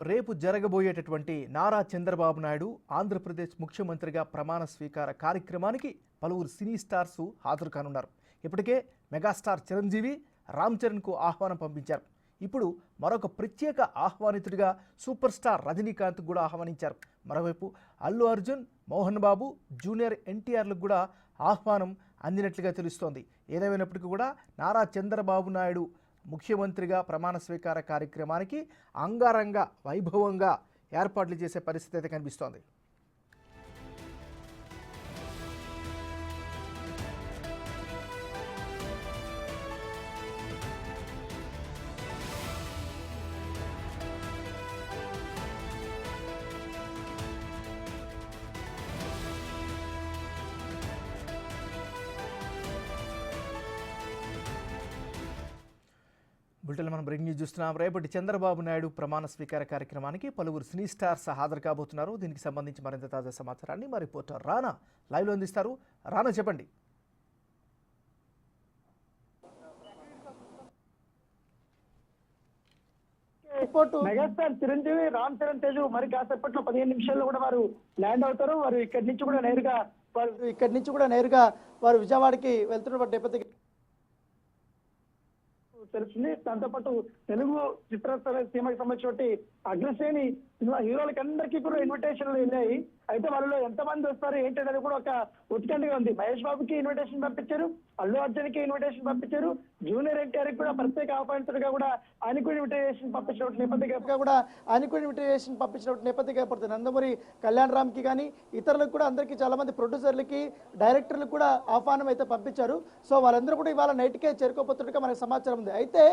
రేపు జరగబోయేటటువంటి నారా చంద్రబాబు నాయుడు ఆంధ్రప్రదేశ్ ముఖ్యమంత్రిగా ప్రమాణ స్వీకార కార్యక్రమానికి పలువురు సినీ స్టార్స్ హాజరు కానున్నారు. ఇప్పటికే మెగాస్టార్ చిరంజీవి రామ్ చరణ్కు ఆహ్వానం పంపించారు. ఇప్పుడు మరొక ప్రత్యేక ఆహ్వానితుడిగా సూపర్ స్టార్ రజనీకాంత్ కూడా ఆహ్వానించారు. మరోవైపు అల్లు అర్జున్, మోహన్ బాబు, జూనియర్ ఎన్టీఆర్లకు కూడా ఆహ్వానం అందినట్లుగా తెలుస్తోంది. ఏదేమైనప్పటికీ కూడా నారా చంద్రబాబు నాయుడు ముఖ్యమంత్రిగా ప్రమాణ స్వీకార కార్యక్రమానికి అంగరంగ వైభవంగా ఏర్పాట్లు చేసే పరిస్థితి అయితే కనిపిస్తోంది. బులెటిన్లో మనం బ్రేకింగ్ న్యూస్ చూస్తున్నాం. రేపటి చంద్రబాబు నాయుడు ప్రమాణ స్వీకార కార్యక్రమానికి పలువురు సినీ స్టార్స్ హాజరు కాబోతున్నారు. దీనికి సంబంధించి మరింత తాజా సమాచారాన్ని మా రిపోర్టర్ రానా లైవ్లో అందిస్తారు. రానా, చెప్పండి. మెగాస్టార్ చిరంజీవి, రామ్ చరణ్ తేజు మరి కాసేపట్లో 15 నిమిషాల్లో కూడా వారు ల్యాండ్ అవుతారు. వారు ఇక్కడి నుంచి కూడా నేరుగా వారు విజయవాడకి వెళ్తున్న నేపథ్యం తెలుస్తుంది. దాంతోపాటు తెలుగు చిత్ర సీమకి సంబంధించిన అగ్రశ్రేణి హీరోలకి అందరికీ కూడా ఇన్విటేషన్లు వెళ్ళాయి. అయితే వాళ్ళలో ఎంతమంది వస్తారు ఏంటి అనేది కూడా ఒక ఉత్కంఠగా ఉంది. మహేష్ బాబుకి ఇన్విటేషన్ పంపించారు, అల్లు అర్జున్ కి ఇన్విటేషన్ పంపించారు, జూనియర్ ఎన్టీఆర్ కూడా ప్రత్యేక ఆహ్వానితుడిగా కూడా ఆయనకు ఇన్విటేషన్ పంపించిన నేపథ్యం ఏర్పడుతుంది. నందమూరి కళ్యాణ్ రామ్ కి కానీ ఇతరులకు కూడా అందరికీ చాలా మంది ప్రొడ్యూసర్లకి, డైరెక్టర్లకు కూడా ఆహ్వానం అయితే పంపించారు. సో వాళ్ళందరూ కూడా ఇవాళ నైట్కే చేరుకోబోతున్నట్టుగా మనకు సమాచారం ఉంది. అయితే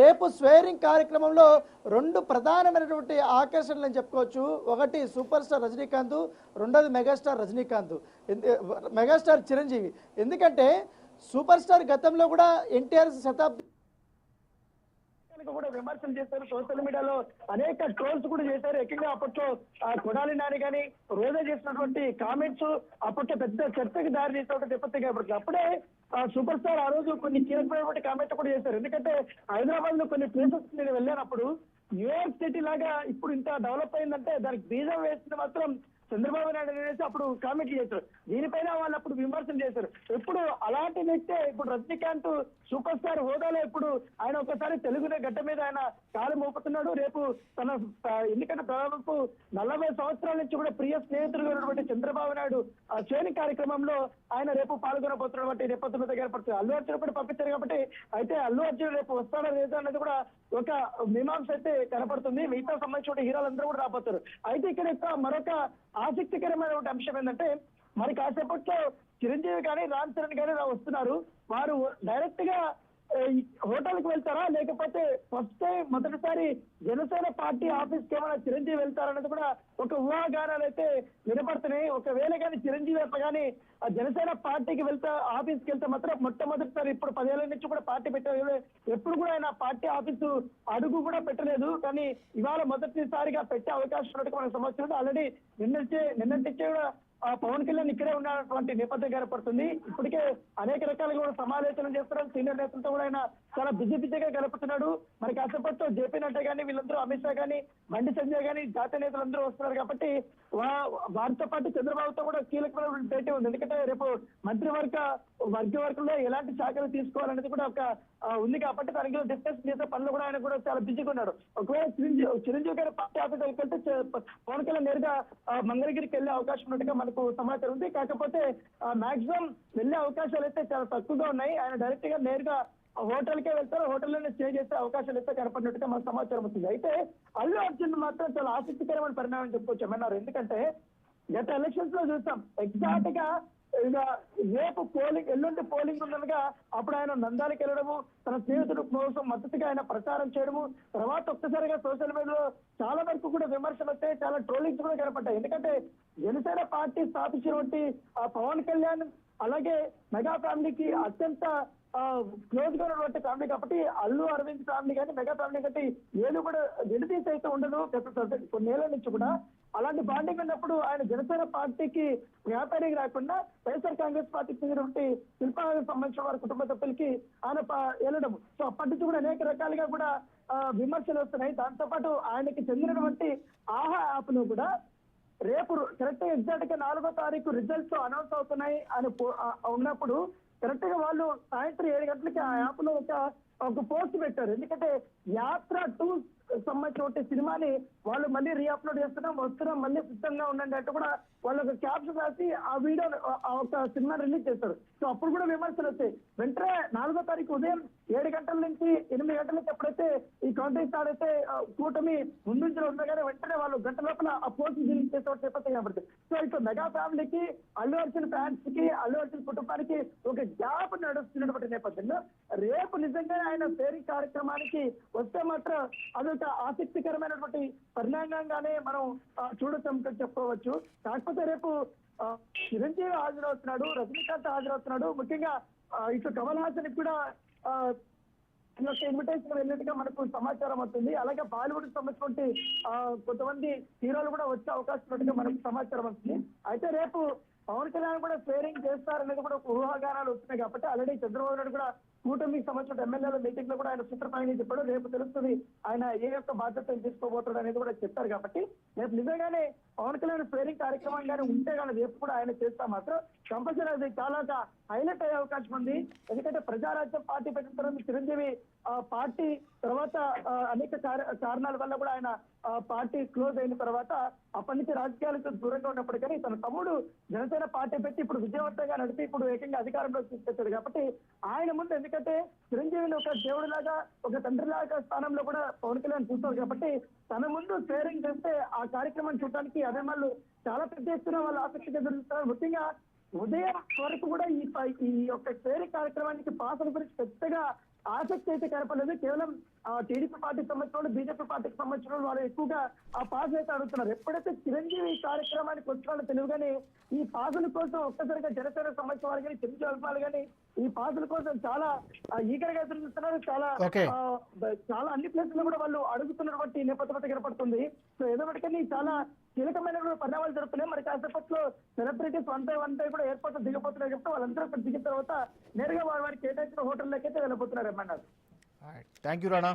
రేపు స్వేరింగ్ కార్యక్రమంలో 2 ప్రధానమైనటువంటి ఆకర్షణలు అని చెప్పుకోవచ్చు. ఒకటి సూపర్ స్టార్ రజనీకాంత్, రెండోది మెగాస్టార్ చిరంజీవి. ఎందుకంటే సూపర్ స్టార్ గతంలో కూడా ఎన్టీఆర్ శతాబ్ది కూడా విమర్శలు చేశారు. సోషల్ మీడియాలో అనేక ట్రోల్స్ కూడా చేశారు. ఎక్కువగా అప్పట్లో కొడాలి నాని కానీ రోజా చేసినటువంటి కామెంట్స్ అప్పట్లో పెద్ద చర్చకి దారి చేసినటువంటి నేపథ్యంగా అప్పుడే సూపర్ స్టార్ ఆ రోజు కొన్ని కీలకమైనటువంటి కామెంట్ కూడా చేశారు. ఎందుకంటే హైదరాబాద్ లో కొన్ని ప్లేసెస్ నేను వెళ్ళానప్పుడు న్యూయార్క్ సిటీ లాగా ఇప్పుడు ఇంత డెవలప్ అయిందంటే దానికి బీజం వేసింది మాత్రం చంద్రబాబు నాయుడు అనేసి అప్పుడు కామెంట్లు చేశారు. దీనిపైన వాళ్ళు అప్పుడు విమర్శలు చేశారు. ఇప్పుడు అలాంటి వ్యక్తే ఇప్పుడు రజనీకాంత్ సూపర్ స్టార్ హోదాలో ఇప్పుడు ఆయన ఒకసారి తెలుగు గడ్డ మీద ఆయన కాలు మోపుతున్నాడు. రేపు తన ఎందుకంటే దాదాపు 40 సంవత్సరాల నుంచి కూడా ప్రియ స్నేహితులుగా ఉన్నటువంటి చంద్రబాబు నాయుడు శ్రేణి కార్యక్రమంలో ఆయన రేపు పాల్గొనబోతున్నటువంటి నేపథ్యం మీద ఏర్పడుతుంది. అల్లు అర్జున్ కూడా పంపించారు కాబట్టి అయితే అల్లు అర్జున్ రేపు వస్తాడా లేదా అనేది కూడా ఒక మీమాంస అయితే కనపడుతుంది. మిగతా సంబంధించిన హీరోలందరూ కూడా రాబోతారు. అయితే ఇక్కడ మరొక ఆసక్తికరమైనటువంటి అంశం ఏంటంటే మరి కాసేపట్లో చిరంజీవి కానీ రామ్ చరణ్ కానీ వస్తున్నారు. వారు డైరెక్ట్ గా హోటల్కి వెళ్తారా లేకపోతే మొదటిసారి జనసేన పార్టీ ఆఫీస్కి ఏమైనా చిరంజీవి వెళ్తారనేది కూడా ఒక ఊహాగానాలు అయితే వినపడుతున్నాయి. ఒకవేళ కానీ చిరంజీవి కానీ జనసేన పార్టీకి ఆఫీస్కి వెళ్తే మాత్రం మొట్టమొదటిసారి ఇప్పుడు 10 ఏళ్ల నుంచి కూడా పార్టీ పెట్టలేదు. ఎప్పుడు కూడా ఆయన పార్టీ ఆఫీసు అడుగు కూడా పెట్టలేదు. కానీ ఇవాళ మొదటిసారిగా పెట్టే అవకాశం ఉన్నట్టు మనకు సమాచారం. ఆల్రెడీ నిన్నటించే కూడా పవన్ కళ్యాణ్ ఇక్కడే ఉన్నటువంటి నేపథ్యం కనపడుతుంది. ఇప్పటికే అనేక రకాలుగా కూడా సమాలోచనలు చేస్తున్నారు. సీనియర్ నేతలతో కూడా ఆయన చాలా బిజీగా కనపడుతున్నాడు. మరి కాసేపట్లో జేపీ నడ్డా కానీ వీళ్ళందరూ అమిత్ షా కానీ బండి సంజయ్ కానీ జాతీయ నేతలందరూ వస్తున్నారు కాబట్టి వారితో పాటు చంద్రబాబుతో కూడా కీలకమైన భేటీ ఉంది. ఎందుకంటే రేపు మంత్రివర్గంలో ఎలాంటి శాఖలు తీసుకోవాలనేది కూడా ఒక ఉంది కాబట్టి దానికి డిస్కస్ చేసే పనులు కూడా ఆయన కూడా చాలా బిజీగా ఉన్నాడు. ఒకవేళ చిరంజీవి గారి పార్టీ ఆఫీస్ వెళ్తే పవన్ కళ్యాణ్ నేరుగా మంగళగిరికి వెళ్లే అవకాశం ఉన్నట్టుగా మనకు సమాచారం ఉంది. కాకపోతే మాక్సిమం వెళ్లే అవకాశాలు అయితే చాలా తక్కువగా ఉన్నాయి. ఆయన డైరెక్ట్ గా నేరుగా హోటల్కే వెళ్తారు, హోటల్లోనే స్టే చేసే అవకాశాలు అయితే కనపడినట్టుగా మనకు సమాచారం వస్తుంది. అయితే అల్లు అర్జున్ మాత్రం చాలా ఆసక్తికరమైన పరిణామం చెప్పుకోవచ్చు ఏమన్నారు. ఎందుకంటే గత ఎలక్షన్స్ లో చూస్తాం ఎగ్జాక్ట్ గా రేపు ఎల్లుండి పోలింగ్ ఉండగా అప్పుడు ఆయన నందాలకు వెళ్ళడము, తన స్నేహితుడు కోసం మద్దతుగా ఆయన ప్రచారం చేయడము, తర్వాత ఒక్కసారిగా సోషల్ మీడియాలో చాలా వరకు కూడా విమర్శలు వస్తాయి, చాలా ట్రోలింగ్స్ కూడా కనపడ్డాయి. ఎందుకంటే జనసేన పార్టీ స్థాపించినటువంటి పవన్ కళ్యాణ్ అలాగే మెగా ఫ్యామిలీకి అత్యంత క్లోజ్ గా ఉన్నటువంటి ఫ్యామిలీ కాబట్టి అల్లు అరవింద్ ఫ్యామిలీ కానీ మెగా ఫ్యామిలీ కంటే ఏది కూడా విడదీసి అయితే ఉండదు కొన్నేళ్ల నుంచి కూడా. అలాంటి బాండింగ్ ఉన్నప్పుడు ఆయన జనసేన పార్టీకి వ్యాపారికి రాకుండా వైఎస్ఆర్ కాంగ్రెస్ పార్టీకి చెందినటువంటి శిల్పాలకు సంబంధించిన వారి కుటుంబ సభ్యులకి ఆయన వెళ్ళడం. సో అప్పటి నుంచి కూడా అనేక రకాలుగా కూడా విమర్శలు వస్తున్నాయి. దాంతో పాటు ఆయనకి చెందినటువంటి ఆహా యాప్ ను కూడా రేపు కరెక్ట్ ఎగ్జాక్ట్ గా 4వ తారీఖు రిజల్ట్స్ అనౌన్స్ అవుతున్నాయి అని ఉన్నప్పుడు కరెక్ట్ గా వాళ్ళు సాయంత్రం 7 గంటలకి ఆ యాప్ లో ఒక పోస్ట్ పెట్టారు. ఎందుకంటే యాత్ర 2 సంబంధించిన సినిమాని వాళ్ళు మళ్ళీ రీఅప్లోడ్ వస్తున్నాం మళ్ళీ సిద్ధంగా ఉండండి అంటే కూడా వాళ్ళు ఒక క్యాప్షన్ రాసి ఆ వీడియో ఒక సినిమా రిలీజ్ చేస్తారు. సో అప్పుడు కూడా విమర్శలు వచ్చాయి. వెంటనే 4వ తారీఖు ఉదయం 7 గంటల నుంచి 8 గంటలకి ఎప్పుడైతే ఈ కౌంటింగ్ స్టార్ట్ అయితే కూటమి ముందుంచిన ఉండగానే వెంటనే వాళ్ళు గంట లోపల ఆ పోస్ట్ రిలీజ్ చేసేవారు చెప్పతే కాబట్టి. సో ఇప్పుడు మెగా ఫ్యామిలీకి అల్లు అర్జున్ ఫ్యాన్స్ కి అల్లు అర్జున్ కుటుంబానికి ఒక గ్యాప్ నడుస్తున్నటువంటి నేపథ్యంలో రేపు నిజంగా ఆయన షేరింగ్ కార్యక్రమానికి వస్తే మాత్రం అదొక ఆసక్తికరమైనటువంటి పరిణామంగానే మనం చూడొచ్చు చెప్పుకోవచ్చు. కాకపోతే రేపు చిరంజీవి హాజరవుతున్నాడు, రజనీకాంత్ హాజరవుతున్నాడు. ముఖ్యంగా ఇటు కమల్ హాసన్ కూడా ఇన్విటేషన్ వెళ్ళినట్టుగా మనకు సమాచారం అవుతుంది. అలాగే బాలీవుడ్ సంబంధించినటువంటి కొంతమంది హీరోలు కూడా వచ్చే అవకాశం ఉన్నట్టుగా మనకు సమాచారం అవుతుంది. అయితే రేపు పవన్ కళ్యాణ్ కూడా షేరింగ్ చేస్తారనేది కూడా ఒక ఊహాగానాలు వస్తున్నాయి కాబట్టి ఆల్రెడీ చంద్రబాబు నాయుడు కూడా కూటమికి సంబంధించిన ఎమ్మెల్యేల మీటింగ్ లో కూడా ఆయన సూత్రప్రాయంగా చెప్పాడు. రేపు తెలుస్తుంది ఆయన ఏ యొక్క బాధ్యతలు తీసుకోబోతాడు అనేది కూడా చెప్పారు. కాబట్టి రేపు నిజంగానే పవన్ కళ్యాణ్ షేరింగ్ కార్యక్రమంగానే ఉంటే కానీ రేపు కూడా ఆయన చేస్తా మాత్రం కంపల్సరీ అది చాలా హైలైట్ అయ్యే అవకాశం ఉంది. ఎందుకంటే ప్రజారాజ్యం పార్టీ పెట్టిన తర్వాత చిరంజీవి పార్టీ తర్వాత అనేక కారణాల వల్ల కూడా ఆయన పార్టీ క్లోజ్ అయిన తర్వాత అప్పటి నుంచి రాజకీయాలకు దూరంగా ఉన్నప్పుడు కానీ తన తమ్ముడు జనసేన పార్టీ పెట్టి ఇప్పుడు విజయవంతంగా నడిపి ఇప్పుడు ఏకంగా అధికారంలో తీసుకొచ్చాడు. కాబట్టి ఆయన ముందు ఎందుకంటే చిరంజీవిని ఒక దేవుడిలాగా ఒక తండ్రిలాగా స్థానంలో కూడా పవన్ కళ్యాణ్ చూస్తారు. కాబట్టి తన ముందు షేరింగ్ చేస్తే ఆ కార్యక్రమం చూడడానికి అభిమానులు చాలా పెద్ద ఎత్తున వాళ్ళు ఆసక్తిగా జరుగుతున్నారు. ముఖ్యంగా ఉదయం వరకు కూడా ఈ యొక్క షేరింగ్ కార్యక్రమానికి పాసల గురించి పెద్దగా ఆసక్తి అయితే కనపడలేదు. కేవలం టీడీపీ పార్టీకి సంబంధించిన బీజేపీ పార్టీకి సంబంధించిన వాళ్ళు ఎక్కువగా ఆ పాస్ అయితే అడుగుతున్నారు. ఎప్పుడైతే చిరంజీవి కార్యక్రమానికి వచ్చిన తెలివిగానే ఈ పాసుల కోసం ఒక్కసారిగా జనసేన సంబంధించిన వాళ్ళు కానీ చిరంజీవి అభిమానులు కానీ ఈ పాసుల కోసం చాలా ఈగర్ గా ఎదురుస్తున్నారు. చాలా అన్ని ప్లేసుల్లో కూడా వాళ్ళు అడుగుతున్నటువంటి నేపథ్యం కనపడుతుంది. సో ఏదోటికని చాలా కీలకమైన పరిణామాలు జరుగుతున్నాయి. మరి కాసేపట్లో సెలబ్రిటీస్ 1 by 1 కూడా ఎయిర్పోర్ట్ దిగబోతున్నారు కాబట్టి వాళ్ళందరూ అక్కడ దిగిన తర్వాత నేరుగా వారికి కేటాయించిన హోటల్లోకి అయితే వెళ్ళబోతున్నారు. ఏమన్నారు? Thank you Rana.